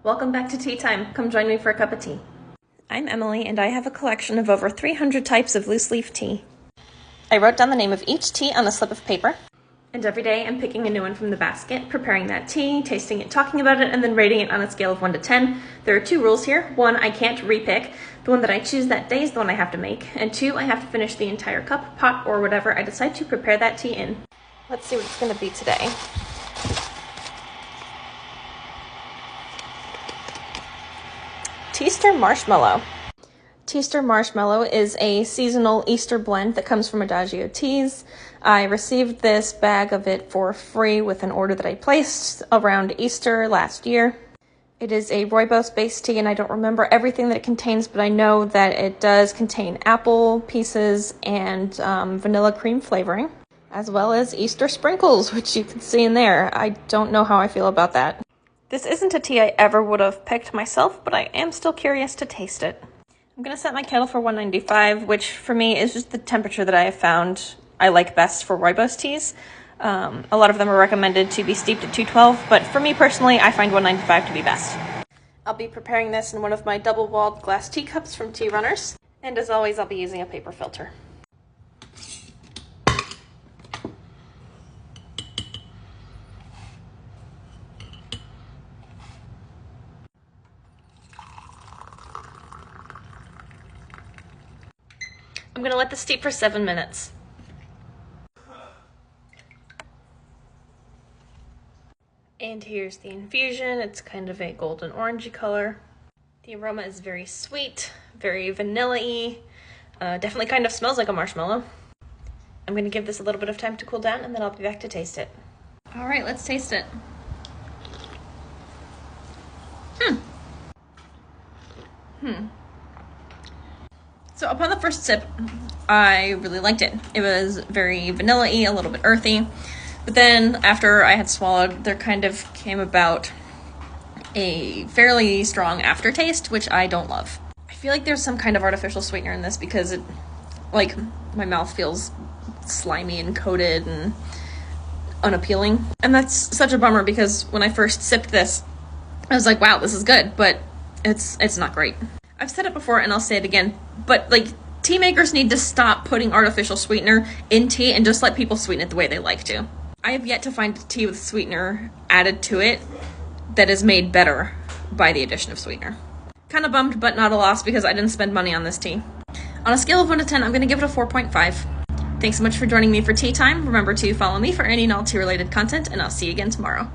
Welcome back to Tea Time. Come join me for a cup of tea. I'm Emily, and I have a collection of over 300 types of loose leaf tea. I wrote down the name of each tea on a slip of paper, and every day I'm picking a new one from the basket, preparing that tea, tasting it, talking about it, and then rating it on a scale of 1 to 10. There are 2 rules here. 1, I can't repick. The one that I choose that day is the one I have to make. And 2, I have to finish the entire cup, pot, or whatever I decide to prepare that tea in. Let's see what it's going to be today. Teaster Marshmallow. Teaster Marshmallow is a seasonal Easter blend that comes from Adagio Teas. I received this bag of it for free with an order that I placed around Easter last year. It is a rooibos-based tea, and I don't remember everything that it contains, but I know that it does contain apple pieces and vanilla cream flavoring, as well as Easter sprinkles, which you can see in there. I don't know how I feel about that. This isn't a tea I ever would have picked myself, but I am still curious to taste it. I'm going to set my kettle for 195, which for me is just the temperature that I have found I like best for rooibos teas. A lot of them are recommended to be steeped at 212, but for me personally, I find 195 to be best. I'll be preparing this in one of my double-walled glass teacups from Tea Runners, and as always, I'll be using a paper filter. I'm going to let this steep for 7 minutes. And here's the infusion. It's kind of a golden orangey color. The aroma is very sweet, very vanilla-y. Definitely kind of smells like a marshmallow. I'm going to give this a little bit of time to cool down, and then I'll be back to taste it. All right, let's taste it. So upon the first sip, I really liked it. It was very vanilla-y, a little bit earthy. But then after I had swallowed, there kind of came about a fairly strong aftertaste, which I don't love. I feel like there's some kind of artificial sweetener in this because it, like, my mouth feels slimy and coated and unappealing. And that's such a bummer because when I first sipped this, I was like, wow, this is good, but it's not great. I've said it before and I'll say it again, but like, tea makers need to stop putting artificial sweetener in tea and just let people sweeten it the way they like to. I have yet to find tea with sweetener added to it that is made better by the addition of sweetener. Kind of bummed, but not a loss because I didn't spend money on this tea. On a scale of 1 to 10, I'm going to give it a 4.5. Thanks so much for joining me for Tea Time. Remember to follow me for any and all tea related content, and I'll see you again tomorrow.